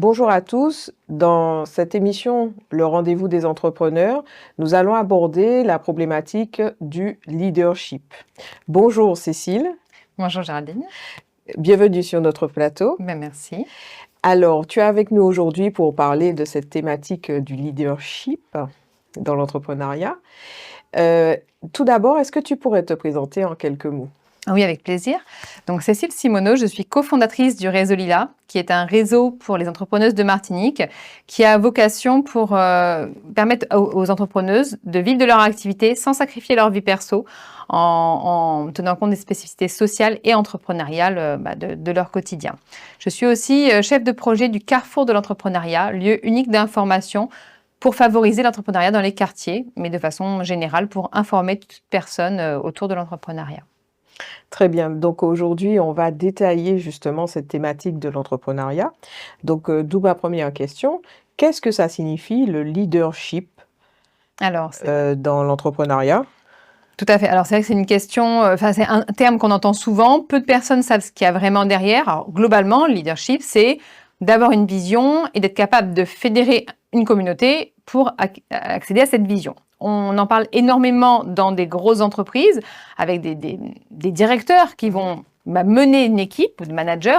Bonjour à tous. Dans cette émission, le rendez-vous des entrepreneurs, nous allons aborder la problématique du leadership. Bonjour Cécile, Bonjour Géraldine. bienvenue sur notre plateau. Merci. Alors, tu es avec nous aujourd'hui pour parler de cette thématique du leadership dans l'entrepreneuriat. Tout d'abord, est-ce que tu pourrais te présenter en quelques mots? Oui, avec plaisir. Donc, Cécile Simoneau, je suis cofondatrice du réseau Lila, qui est un réseau pour les entrepreneuses de Martinique, qui a vocation pour permettre aux entrepreneuses de vivre de leur activité sans sacrifier leur vie perso, en tenant compte des spécificités sociales et entrepreneuriales de leur quotidien. Je suis aussi chef de projet du Carrefour de l'entrepreneuriat, lieu unique d'information pour favoriser l'entrepreneuriat dans les quartiers, mais de façon générale pour informer toute personne autour de l'entrepreneuriat. Très bien. Donc aujourd'hui, on va détailler justement cette thématique de l'entrepreneuriat. Donc, d'où ma première question. Qu'est-ce que ça signifie le leadership Alors, dans l'entrepreneuriat? tout à fait. Alors, c'est vrai que c'est une question, c'est un terme qu'on entend souvent. Peu de personnes savent ce qu'il y a vraiment derrière. Alors, globalement, le leadership, c'est d'avoir une vision et d'être capable de fédérer une communauté pour accéder à cette vision. On en parle énormément dans des grosses entreprises avec des directeurs qui vont mener une équipe de managers.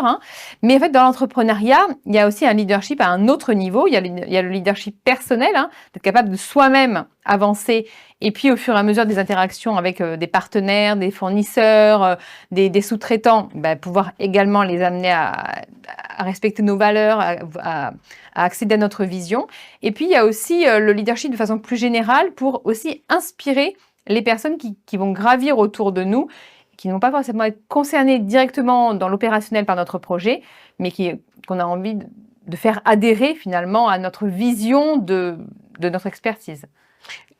Mais en fait, dans l'entrepreneuriat, il y a aussi un leadership à un autre niveau. Il y a le leadership personnel, d'être capable de soi-même avancer. Et puis, au fur et à mesure des interactions avec des partenaires, des fournisseurs, des sous-traitants, pouvoir également les amener à respecter nos valeurs, à accéder à notre vision. Et puis, il y a aussi le leadership de façon plus générale pour aussi inspirer les personnes qui vont gravir autour de nous, qui ne vont pas forcément être concernées directement dans l'opérationnel par notre projet, mais qu'on a envie de faire adhérer finalement à notre vision de notre expertise.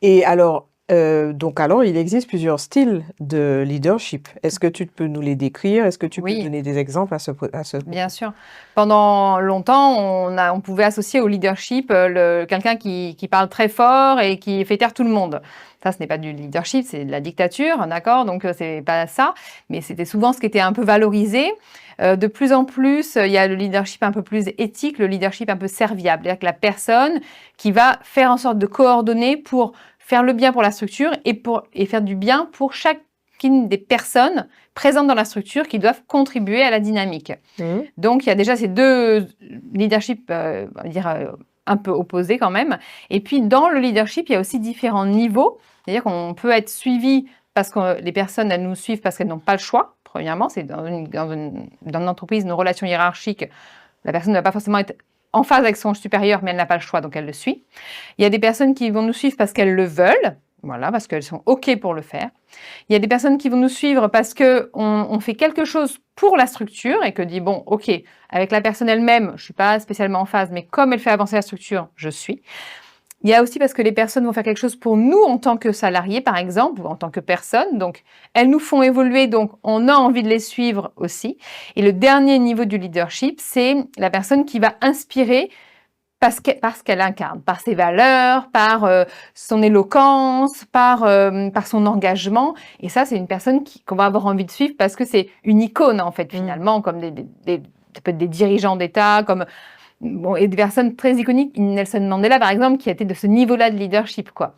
Et alors, il existe plusieurs styles de leadership. Est-ce que tu peux nous les décrire? Est-ce que tu peux donner des exemples à ce Bien sûr. Pendant longtemps, on pouvait associer au leadership quelqu'un qui parle très fort et qui fait taire tout le monde. Ça, ce n'est pas du leadership, c'est de la dictature, d'accord? Donc, c'est pas ça. Mais c'était souvent ce qui était un peu valorisé. De plus en plus, il y a le leadership un peu plus éthique, le leadership un peu serviable. C'est-à-dire que la personne qui va faire en sorte de coordonner pour faire le bien pour la structure et faire du bien pour chacune des personnes présentes dans la structure qui doivent contribuer à la dynamique. Donc, il y a déjà ces deux leaderships, on va dire, un peu opposés quand même. Et puis, dans le leadership, il y a aussi différents niveaux. C'est-à-dire qu'on peut être suivi parce que les personnes, elles nous suivent parce qu'elles n'ont pas le choix. Premièrement, c'est dans une entreprise, une relation hiérarchique, la personne ne va pas forcément être en phase avec son supérieur, mais elle n'a pas le choix, donc elle le suit. Il y a des personnes qui vont nous suivre parce qu'elles le veulent, voilà, parce qu'elles sont OK pour le faire. Il y a des personnes qui vont nous suivre parce qu'on fait quelque chose pour la structure et que dit, bon, OK, avec la personne elle-même, je ne suis pas spécialement en phase, mais comme elle fait avancer la structure, je suis. Il y a aussi parce que les personnes vont faire quelque chose pour nous en tant que salariés, par exemple, ou en tant que personnes. Donc, elles nous font évoluer, donc on a envie de les suivre aussi. Et le dernier niveau du leadership, c'est la personne qui va inspirer parce qu'elle incarne, par ses valeurs, par son éloquence, par son engagement. Et ça, c'est une personne qu'on va avoir envie de suivre parce que c'est une icône, en fait, finalement, comme ça peut être des dirigeants d'État, comme... Bon, et des personnes très iconiques, Nelson Mandela par exemple, qui était de ce niveau-là de leadership, quoi.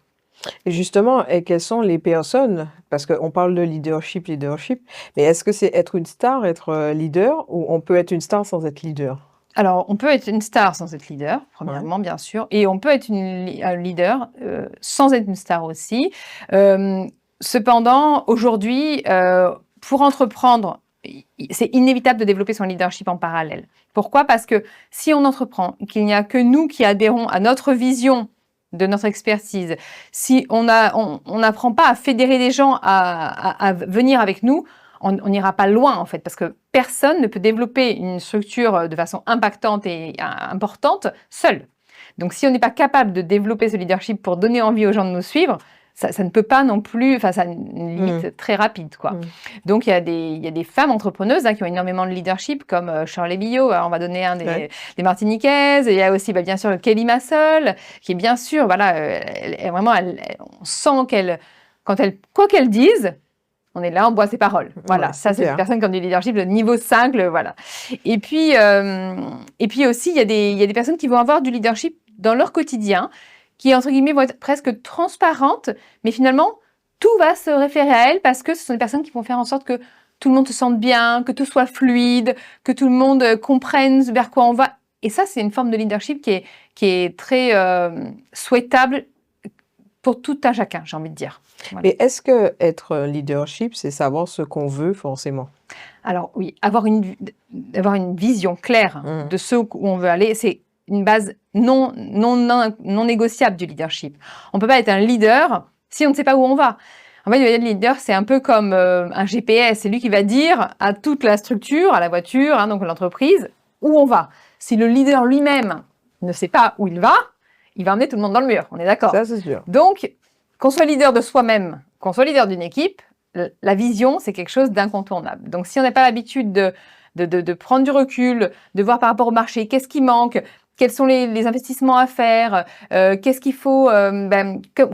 Et justement, quelles sont les personnes, parce qu'on parle de leadership, mais est-ce que c'est être une star, être leader, ou on peut être une star sans être leader? Alors, on peut être une star sans être leader, premièrement, bien sûr, et on peut être un leader sans être une star aussi. Cependant, aujourd'hui, pour entreprendre, c'est inévitable de développer son leadership en parallèle. Pourquoi? Parce que si on entreprend, qu'il n'y a que nous qui adhérons à notre vision de notre expertise, si on n'apprend pas à fédérer des gens à venir avec nous, on n'ira pas loin en fait, parce que personne ne peut développer une structure de façon impactante et importante seul. Donc si on n'est pas capable de développer ce leadership pour donner envie aux gens de nous suivre, ça ne peut pas non plus, ça a une limite très rapide, quoi. Donc, il y a des femmes entrepreneuses qui ont énormément de leadership, comme Shirley Billot, on va donner un des Martiniquaises. Il y a aussi, bien sûr, Kelly Massol, qui est bien sûr, voilà, on sent quoi qu'elle dise, On est là, on boit ses paroles. Voilà, Ouais, ça, c'est des super. personnes qui ont du leadership de niveau 5, voilà. Et puis aussi, il y a des personnes qui vont avoir du leadership dans leur quotidien, qui, entre guillemets, vont être presque transparentes, mais finalement, tout va se référer à elles parce que ce sont des personnes qui vont faire en sorte que tout le monde se sente bien, que tout soit fluide, que tout le monde comprenne vers quoi on va. Et ça, c'est une forme de leadership qui est très souhaitable pour tout un chacun, j'ai envie de dire. Voilà. Mais est-ce que être leadership, c'est savoir ce qu'on veut forcément? Alors oui, avoir une vision claire Mmh. de ce où on veut aller, c'est une base non négociable du leadership. On ne peut pas être un leader si on ne sait pas où on va. En fait, le leader, c'est un peu comme un GPS. C'est lui qui va dire à toute la structure, à la voiture, hein, donc l'entreprise, où on va. Si le leader lui-même ne sait pas où il va emmener tout le monde dans le mur. On est d'accord? Ça, c'est sûr. Donc, qu'on soit leader de soi-même, qu'on soit leader d'une équipe, la vision, c'est quelque chose d'incontournable. Donc, si on n'a pas l'habitude de prendre du recul, de voir par rapport au marché, qu'est-ce qui manque, quels sont les investissements à faire, qu'est-ce qu'il faut,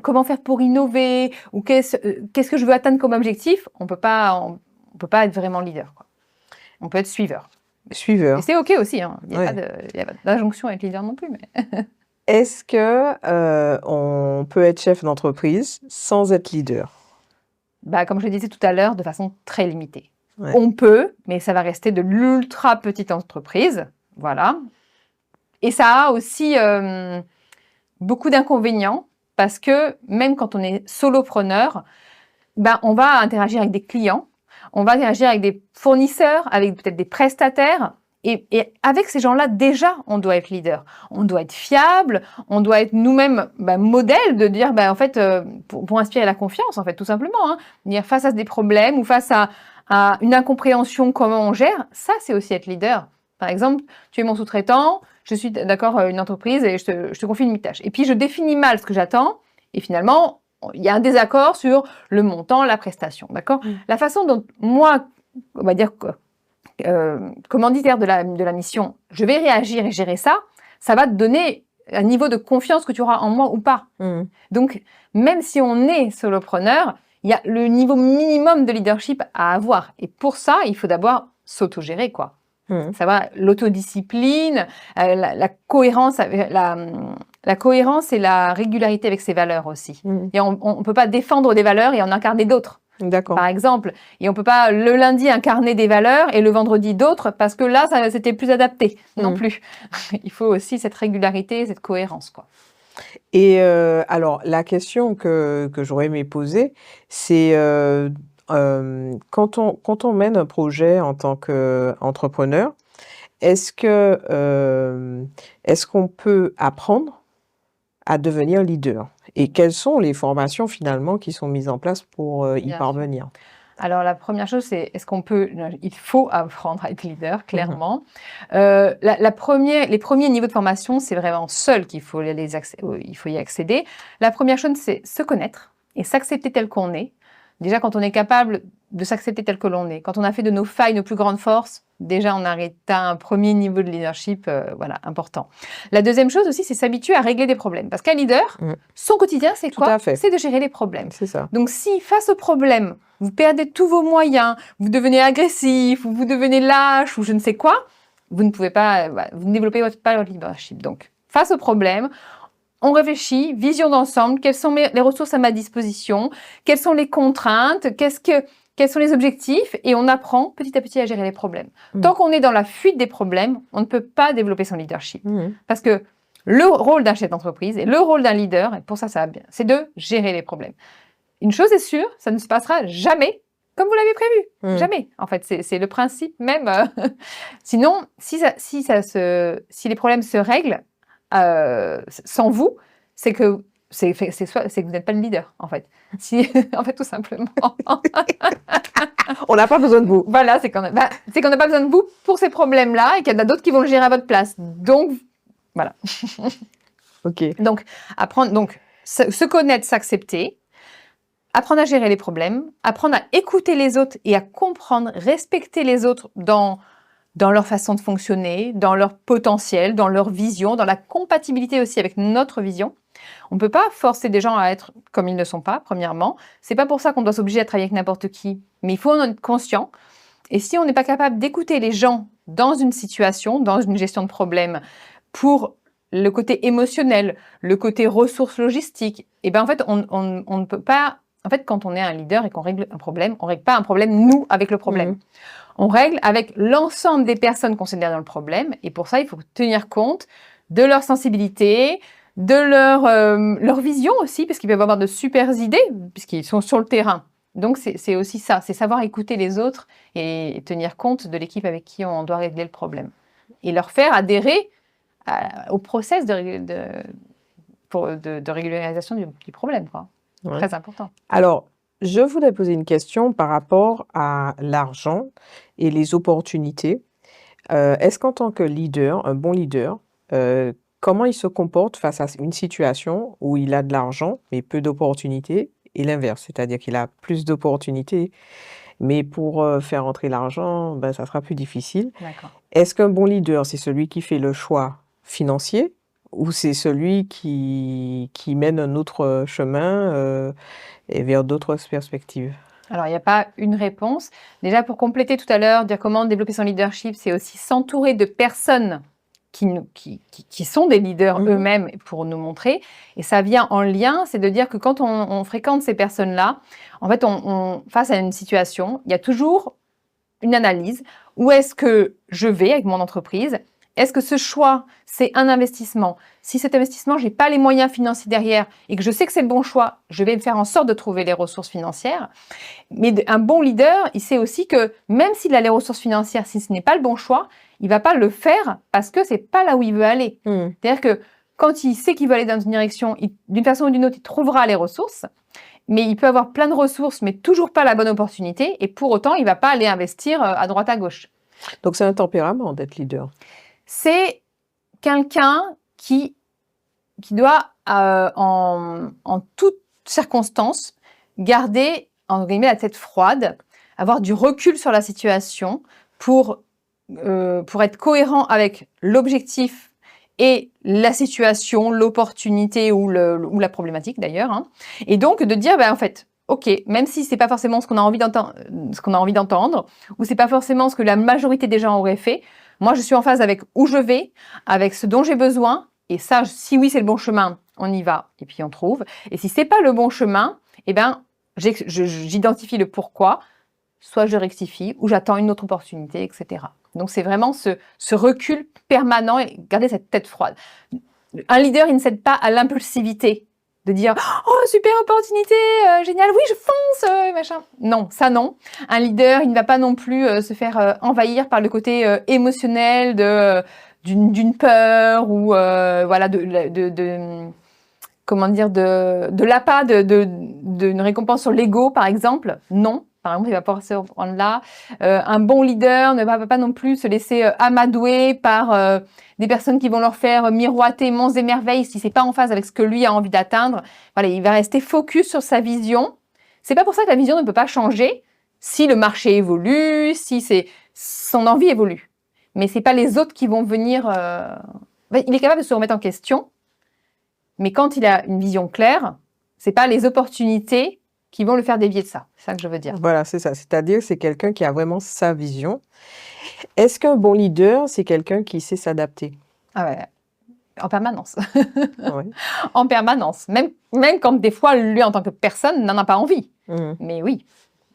comment faire pour innover, ou qu'est-ce que je veux atteindre comme objectif, on peut pas être vraiment leader, quoi. On peut être suiveur. Et Suiveur. c'est OK aussi, hein. Il n'y a Ouais. pas d'injonction à être leader non plus. Mais... Est-ce que on peut être chef d'entreprise sans être leader? Comme je le disais tout à l'heure, de façon très limitée. Ouais. On peut, mais ça va rester de l'ultra petite entreprise. Voilà. Et ça a aussi beaucoup d'inconvénients parce que même quand on est solopreneur, on va interagir avec des clients, on va interagir avec des fournisseurs, avec peut-être des prestataires. Et avec ces gens-là, déjà, on doit être leader. On doit être fiable, on doit être nous-mêmes modèle de dire, en fait, pour inspirer la confiance, en fait, tout simplement. Hein, dire face à des problèmes ou face à une incompréhension, comment on gère, ça, c'est aussi être leader. Par exemple, tu es mon sous-traitant, je suis d'accord, une entreprise et je te confie une tâche. Et puis, je définis mal ce que j'attends et finalement, il y a un désaccord sur le montant, la prestation, d'accord? La façon dont moi, on va dire, commanditaire de la mission, je vais réagir et gérer ça, ça va te donner un niveau de confiance que tu auras en moi ou pas. Mmh. Donc, même si on est solopreneur, il y a le niveau minimum de leadership à avoir. Et pour ça, il faut d'abord s'autogérer, quoi. Mmh. Ça va, l'autodiscipline, la cohérence, la cohérence et la régularité avec ses valeurs aussi. Mmh. Et on ne peut pas défendre des valeurs et en incarner d'autres. D'accord. Par exemple, et on peut pas le lundi incarner des valeurs et le vendredi d'autres parce que là, c'était plus adapté non plus. Il faut aussi cette régularité, cette cohérence, quoi. Et alors la question que j'aurais aimé poser, c'est, quand on mène un projet en tant qu'entrepreneur, est-ce qu'on peut apprendre à devenir leader? Et quelles sont les formations finalement qui sont mises en place pour y Bien sûr. parvenir? Alors la première chose, c'est il faut apprendre à être leader, clairement. Les premiers niveaux de formation, c'est vraiment seul qu'il faut il faut y accéder. La première chose, c'est se connaître et s'accepter tel qu'on est. Déjà, quand on est capable de s'accepter tel que l'on est, quand on a fait de nos failles nos plus grandes forces, déjà on a atteint un premier niveau de leadership important. La deuxième chose aussi, c'est s'habituer à régler des problèmes. Parce qu'un leader, son quotidien, c'est Tout à quoi? fait. C'est de gérer les problèmes. C'est ça. Donc si face aux problèmes, vous perdez tous vos moyens, vous devenez agressif, ou vous devenez lâche, ou je ne sais quoi, vous ne pouvez pas, vous ne développez pas votre leadership. Donc, face aux problèmes, on réfléchit, vision d'ensemble, quelles sont les ressources à ma disposition, quelles sont les contraintes, quels sont les objectifs, et on apprend petit à petit à gérer les problèmes. Tant qu'on est dans la fuite des problèmes, on ne peut pas développer son leadership. Parce que le rôle d'un chef d'entreprise et le rôle d'un leader, et pour ça, ça va bien, c'est de gérer les problèmes. Une chose est sûre, ça ne se passera jamais comme vous l'avez prévu. Jamais. En fait, c'est le principe même. Sinon, si les problèmes se règlent sans vous, c'est que vous n'êtes pas le leader, en fait. En fait, tout simplement. On n'a pas besoin de vous. Voilà, c'est qu'on n'a pas besoin de vous pour ces problèmes-là et qu'il y en a d'autres qui vont le gérer à votre place. Donc, voilà. OK. Donc, apprendre, se connaître, s'accepter, apprendre à gérer les problèmes, apprendre à écouter les autres et à comprendre, respecter les autres dans dans leur façon de fonctionner, dans leur potentiel, dans leur vision, dans la compatibilité aussi avec notre vision. On ne peut pas forcer des gens à être comme ils ne sont pas, premièrement. C'est pas pour ça qu'on doit s'obliger à travailler avec n'importe qui, mais il faut en être conscient. Et si on n'est pas capable d'écouter les gens dans une situation, dans une gestion de problème, pour le côté émotionnel, le côté ressources logistiques, et ben en fait, on ne peut pas. En fait, quand on est un leader et qu'on règle un problème, on ne règle pas un problème, nous, avec le problème. On règle avec l'ensemble des personnes considérées dans le problème. Et pour ça, il faut tenir compte de leur sensibilité, de leur vision aussi, parce qu'ils peuvent avoir de super idées, puisqu'ils sont sur le terrain. Donc, c'est aussi ça, c'est savoir écouter les autres et tenir compte de l'équipe avec qui on doit régler le problème. Et leur faire adhérer au process de régularisation du problème, quoi. Ouais. Très important. Alors, je voudrais poser une question par rapport à l'argent et les opportunités. Est-ce qu'en tant que leader, un bon leader, comment il se comporte face à une situation où il a de l'argent mais peu d'opportunités et l'inverse, c'est-à-dire qu'il a plus d'opportunités, mais pour faire entrer l'argent, ben, ça sera plus difficile. D'accord. Est-ce qu'un bon leader, c'est celui qui fait le choix financier ou c'est celui qui mène un autre chemin et vers d'autres perspectives? Alors, il n'y a pas une réponse. Déjà, pour compléter tout à l'heure, dire comment développer son leadership, c'est aussi s'entourer de personnes qui sont des leaders eux-mêmes pour nous montrer. Et ça vient en lien, c'est de dire que quand on fréquente ces personnes-là, en fait, face à une situation, il y a toujours une analyse. Où est-ce que je vais avec mon entreprise? Est-ce que ce choix, c'est un investissement? Si cet investissement, je n'ai pas les moyens financiers derrière et que je sais que c'est le bon choix, je vais faire en sorte de trouver les ressources financières. Mais un bon leader, il sait aussi que même s'il a les ressources financières, si ce n'est pas le bon choix, il ne va pas le faire parce que ce n'est pas là où il veut aller. C'est-à-dire que quand il sait qu'il veut aller dans une direction, d'une façon ou d'une autre, il trouvera les ressources. Mais il peut avoir plein de ressources, mais toujours pas la bonne opportunité. Et pour autant, il ne va pas aller investir à droite à gauche. Donc, c'est un tempérament d'être leader. C'est quelqu'un qui doit, en toutes circonstances, garder entre guillemets, la tête froide, avoir du recul sur la situation pour être cohérent avec l'objectif et la situation, l'opportunité ou la problématique d'ailleurs. Hein. Et donc de dire, en fait, ok, même si c'est pas forcément ce qu'on a envie d'entendre, ou c'est pas forcément ce que la majorité des gens auraient fait, moi je suis en phase avec où je vais, avec ce dont j'ai besoin, et ça, si oui c'est le bon chemin, on y va, et puis on trouve. Et si c'est pas le bon chemin, eh ben, j'identifie le pourquoi, soit je rectifie, ou j'attends une autre opportunité, etc. Donc c'est vraiment ce recul permanent et garder cette tête froide. Un leader, il ne cède pas à l'impulsivité, de dire « Oh, super opportunité, génial, oui, je fonce, machin ». Non, ça non. Un leader, il ne va pas non plus se faire envahir par le côté émotionnel d'une peur ou voilà, comment dire, de l'appât d'une récompense sur l'ego, par exemple. Non. Par exemple, il va pouvoir se prendre là. Un bon leader ne va pas non plus se laisser amadouer par des personnes qui vont leur faire miroiter monts et merveilles si c'est pas en phase avec ce que lui a envie d'atteindre. Voilà, il va rester focus sur sa vision. C'est pas pour ça que la vision ne peut pas changer si le marché évolue, si son envie évolue. Mais c'est pas les autres qui vont venir. Il est capable de se remettre en question, mais quand il a une vision claire, c'est pas les opportunités qui vont le faire dévier de ça. C'est ça que je veux dire. Voilà, c'est ça. C'est-à-dire que c'est quelqu'un qui a vraiment sa vision. Est-ce qu'un bon leader, c'est quelqu'un qui sait s'adapter? Ah ouais, en permanence. Ouais. En permanence. Même quand des fois, lui, en tant que personne, n'en a pas envie. Mais oui,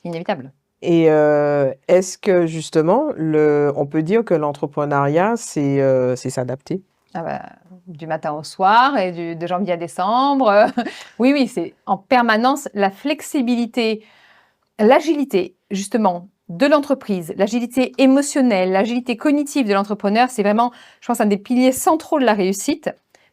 inévitable. Et est-ce que justement, on peut dire que l'entrepreneuriat, c'est s'adapter? Ah bah, du matin au soir et de janvier à décembre. Oui, c'est en permanence la flexibilité, l'agilité, justement, de l'entreprise, l'agilité émotionnelle, l'agilité cognitive de l'entrepreneur, c'est vraiment, je pense, un des piliers centraux de la réussite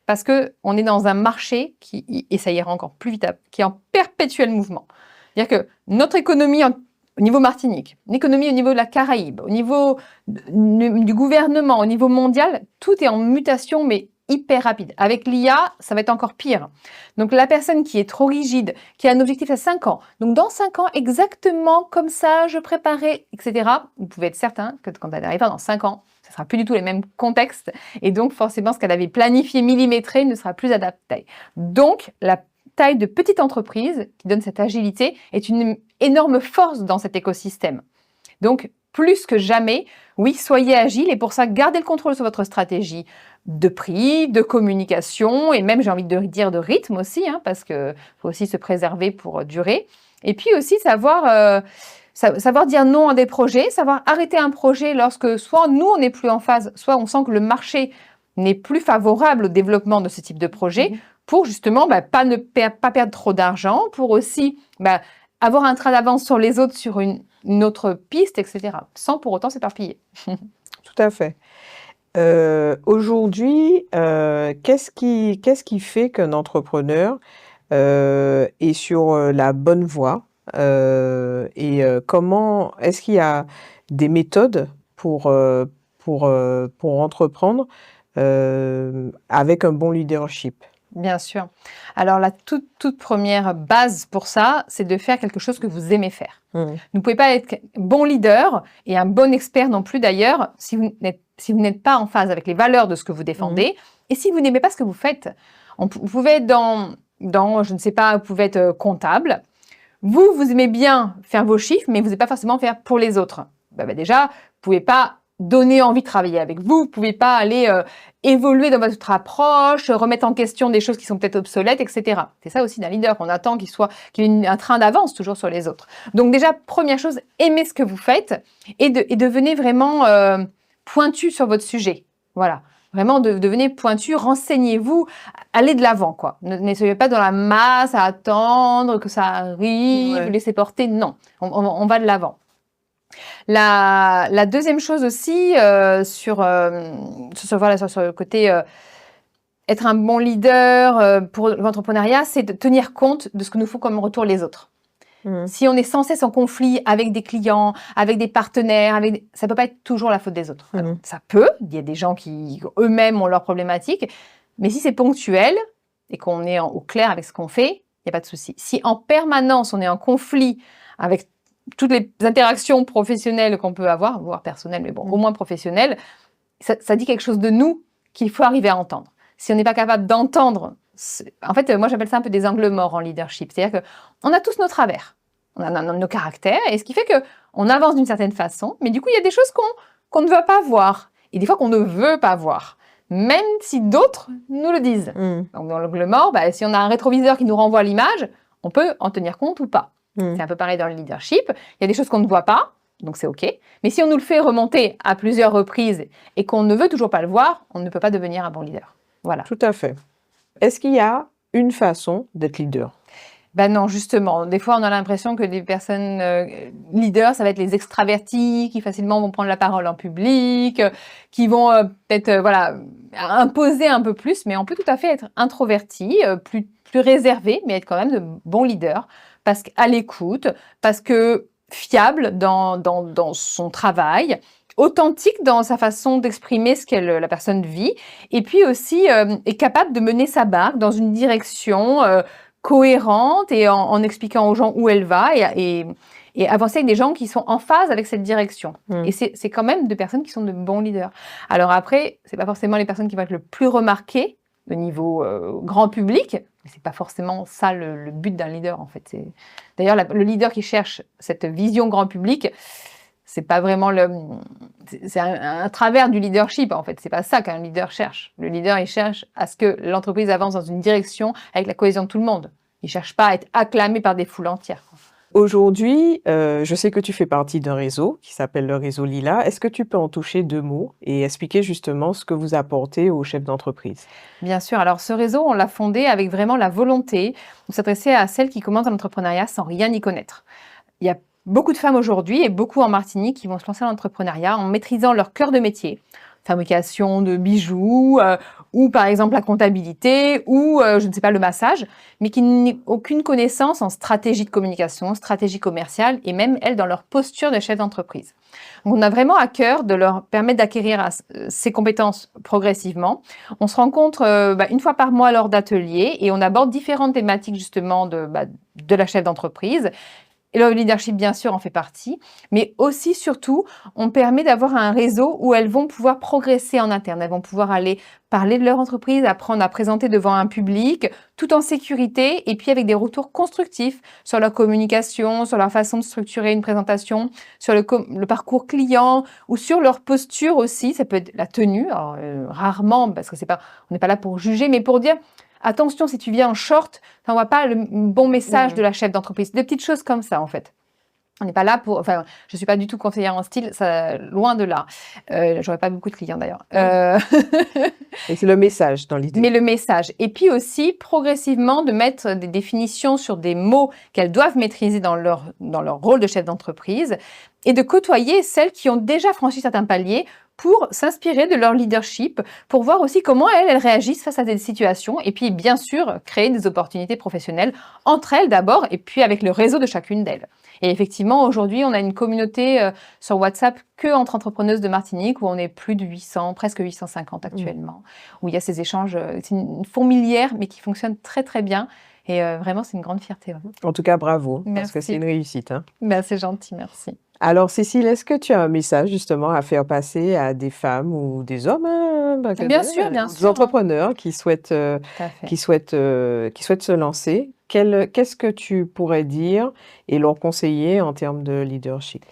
parce qu'on est dans un marché et ça ira encore plus vite, qui est en perpétuel mouvement. C'est-à-dire que notre économie au niveau Martinique, l'économie au niveau de la Caraïbe, au niveau du gouvernement, au niveau mondial, tout est en mutation, mais hyper rapide. Avec l'IA, ça va être encore pire. Donc la personne qui est trop rigide, qui a un objectif à 5 ans, donc dans 5 ans, exactement comme ça, je préparais, etc. Vous pouvez être certain que quand elle arrivera dans 5 ans, ce ne sera plus du tout les mêmes contextes. Et donc forcément, ce qu'elle avait planifié, millimétré, ne sera plus adapté. Donc la taille de petite entreprise qui donne cette agilité est une énorme force dans cet écosystème. Donc, plus que jamais, oui, soyez agile et pour ça, gardez le contrôle sur votre stratégie de prix, de communication et même, j'ai envie de dire, de rythme aussi, hein, parce qu'il faut aussi se préserver pour durer. Et puis aussi, savoir dire non à des projets, savoir arrêter un projet lorsque soit nous, on n'est plus en phase, soit on sent que le marché n'est plus favorable au développement de ce type de projet pour justement pas perdre trop d'argent, pour aussi avoir un train d'avance sur les autres sur une autre piste, etc., sans pour autant s'éparpiller. Tout à fait. Aujourd'hui, qu'est-ce qui fait qu'un entrepreneur est sur la bonne voie? Comment est-ce qu'il y a des méthodes pour entreprendre avec un bon leadership? Bien sûr. Alors, la toute première base pour ça, c'est de faire quelque chose que vous aimez faire. Vous ne pouvez pas être bon leader et un bon expert non plus d'ailleurs si vous n'êtes pas en phase avec les valeurs de ce que vous défendez et si vous n'aimez pas ce que vous faites. Vous pouvez être je ne sais pas, vous pouvez être comptable. Vous aimez bien faire vos chiffres, mais vous n'allez pas forcément faire pour les autres. Déjà, vous ne pouvez pas donner envie de travailler avec vous. Vous ne pouvez pas aller évoluer dans votre approche, remettre en question des choses qui sont peut-être obsolètes, etc. C'est ça aussi d'un leader, qu'on attend qu'il ait un train d'avance toujours sur les autres. Donc déjà, première chose, aimez ce que vous faites et devenez vraiment pointu sur votre sujet. Voilà. Vraiment, devenez pointu, renseignez-vous, allez de l'avant, quoi. Ne soyez pas dans la masse à attendre que ça arrive, laissez porter. Non, on va de l'avant. La deuxième chose aussi, sur le côté être un bon leader pour l'entrepreneuriat, c'est de tenir compte de ce que nous font comme retour les autres. Si on est sans cesse en conflit avec des clients, avec des partenaires, ça ne peut pas être toujours la faute des autres. Alors, ça peut, il y a des gens qui eux-mêmes ont leurs problématiques, mais si c'est ponctuel et qu'on est au clair avec ce qu'on fait, il n'y a pas de souci. Si en permanence on est en conflit avec toutes les interactions professionnelles qu'on peut avoir, voire personnelles, mais bon, au moins professionnelles, ça dit quelque chose de nous qu'il faut arriver à entendre. Si on n'est pas capable d'entendre, en fait, moi j'appelle ça un peu des angles morts en leadership. C'est-à-dire qu'on a tous nos travers, on a nos caractères, et ce qui fait qu'on avance d'une certaine façon, mais du coup, il y a des choses qu'on ne veut pas voir, et des fois qu'on ne veut pas voir, même si d'autres nous le disent. Donc dans l'angle mort, si on a un rétroviseur qui nous renvoie à l'image, on peut en tenir compte ou pas. C'est un peu pareil dans le leadership. Il y a des choses qu'on ne voit pas, donc c'est OK. Mais si on nous le fait remonter à plusieurs reprises et qu'on ne veut toujours pas le voir, on ne peut pas devenir un bon leader. Voilà. Tout à fait. Est-ce qu'il y a une façon d'être leader? Non, justement. Des fois, on a l'impression que des personnes leaders, ça va être les extravertis qui facilement vont prendre la parole en public, qui vont peut-être imposer un peu plus, mais on peut tout à fait être introverti, plus réservé, mais être quand même de bons leaders, parce qu'à l'écoute, parce que fiable dans son travail, authentique dans sa façon d'exprimer ce que la personne vit, et puis aussi est capable de mener sa barque dans une direction cohérente et en expliquant aux gens où elle va et avancer avec des gens qui sont en phase avec cette direction. Et c'est quand même des personnes qui sont de bons leaders. Alors après, c'est pas forcément les personnes qui vont être le plus remarquées au niveau grand public, mais c'est pas forcément ça le but d'un leader en fait. D'ailleurs, le leader qui cherche cette vision grand public, c'est pas vraiment c'est un travers du leadership en fait. C'est pas ça qu'un leader cherche. Le leader, il cherche à ce que l'entreprise avance dans une direction avec la cohésion de tout le monde. Il cherche pas à être acclamé par des foules entières. Aujourd'hui, je sais que tu fais partie d'un réseau qui s'appelle le réseau Lila. Est-ce que tu peux en toucher 2 mots et expliquer justement ce que vous apportez aux chefs d'entreprise? Bien sûr. Alors, ce réseau, on l'a fondé avec vraiment la volonté de s'adresser à celles qui commencent dans l'entrepreneuriat sans rien y connaître. Il y a beaucoup de femmes aujourd'hui et beaucoup en Martinique qui vont se lancer dans l'entrepreneuriat en maîtrisant leur cœur de métier, fabrication de bijoux ou par exemple la comptabilité, ou je ne sais pas, le massage, mais qui n'ont aucune connaissance en stratégie de communication, stratégie commerciale, et même, elles, dans leur posture de chef d'entreprise. Donc, on a vraiment à cœur de leur permettre d'acquérir ces compétences progressivement. On se rencontre une fois par mois lors d'ateliers et on aborde différentes thématiques justement de la chef d'entreprise. Et le leadership, bien sûr, en fait partie, mais aussi, surtout, on permet d'avoir un réseau où elles vont pouvoir progresser en interne. Elles vont pouvoir aller parler de leur entreprise, apprendre à présenter devant un public, tout en sécurité, et puis avec des retours constructifs sur leur communication, sur leur façon de structurer une présentation, sur le parcours client, ou sur leur posture aussi. Ça peut être la tenue, alors, rarement, parce que on n'est pas là pour juger, mais pour dire... Attention, si tu viens en short, ça n'envoie pas le bon message de la chef d'entreprise. Des petites choses comme ça, en fait. On n'est pas là pour... Enfin, je ne suis pas du tout conseillère en style, ça, loin de là. J'aurais pas beaucoup de clients, d'ailleurs. Et c'est le message dans l'idée. Mais le message. Et puis aussi, progressivement, de mettre des définitions sur des mots qu'elles doivent maîtriser dans leur rôle de chef d'entreprise et de côtoyer celles qui ont déjà franchi certains paliers pour s'inspirer de leur leadership, pour voir aussi comment elles réagissent face à des situations et puis, bien sûr, créer des opportunités professionnelles entre elles d'abord et puis avec le réseau de chacune d'elles. Et effectivement, aujourd'hui, on a une communauté sur WhatsApp que entre entrepreneuses de Martinique où on est plus de 800, presque 850 actuellement, où il y a ces échanges, c'est une fourmilière mais qui fonctionne très très bien. Et vraiment, c'est une grande fierté. Ouais. En tout cas, bravo, Merci. parce que c'est une réussite. Hein. Ben, c'est gentil, merci. Alors, Cécile, est-ce que tu as un message justement à faire passer à des femmes ou des hommes, Bien sûr, des entrepreneurs qui souhaitent se lancer? Qu'est-ce que tu pourrais dire et leur conseiller en termes de leadership?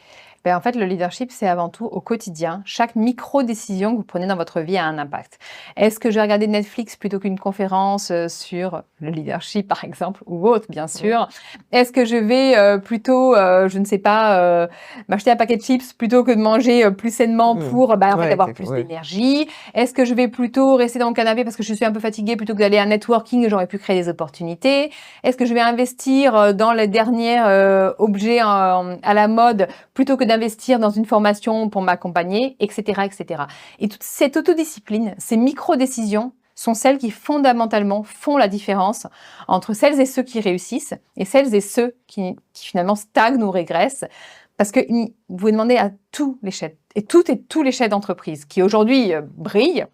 Ben, en fait, le leadership, c'est avant tout au quotidien. Chaque micro-décision que vous prenez dans votre vie a un impact. Est-ce que je vais regarder Netflix plutôt qu'une conférence sur le leadership, par exemple, ou autre, bien sûr? Est-ce que je vais plutôt, je ne sais pas, m'acheter un paquet de chips plutôt que de manger plus sainement pour avoir plus d'énergie? Est-ce que je vais plutôt rester dans mon canapé parce que je suis un peu fatiguée plutôt que d'aller à un networking et j'aurais pu créer des opportunités? Est-ce que je vais investir dans les derniers objets à la mode plutôt que d'investir dans une formation pour m'accompagner, etc., etc. Et toute cette autodiscipline, ces micro-décisions sont celles qui fondamentalement font la différence entre celles et ceux qui réussissent et celles et ceux qui finalement stagnent ou régressent. Parce que vous pouvez demander à tous les chefs, et tous les chefs d'entreprise qui aujourd'hui brillent,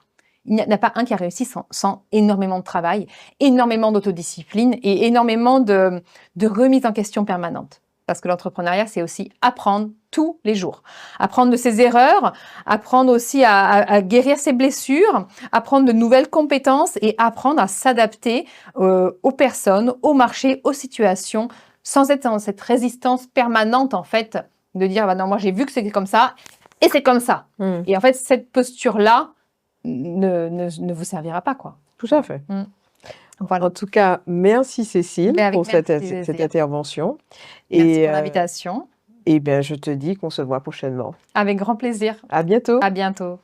il n'y en a pas un qui a réussi sans énormément de travail, énormément d'autodiscipline et énormément de remise en question permanente. Parce que l'entrepreneuriat, c'est aussi apprendre tous les jours. Apprendre de ses erreurs, apprendre aussi à guérir ses blessures, apprendre de nouvelles compétences et apprendre à s'adapter aux personnes, au marché, aux situations, sans être dans cette résistance permanente, en fait, de dire non, moi j'ai vu que c'était comme ça et c'est comme ça. Et en fait, cette posture-là ne vous servira pas, quoi. Tout à fait. Voilà. En tout cas, merci Cécile pour cette intervention. Merci pour l'invitation. Et bien, je te dis qu'on se voit prochainement. Avec grand plaisir. À bientôt. À bientôt.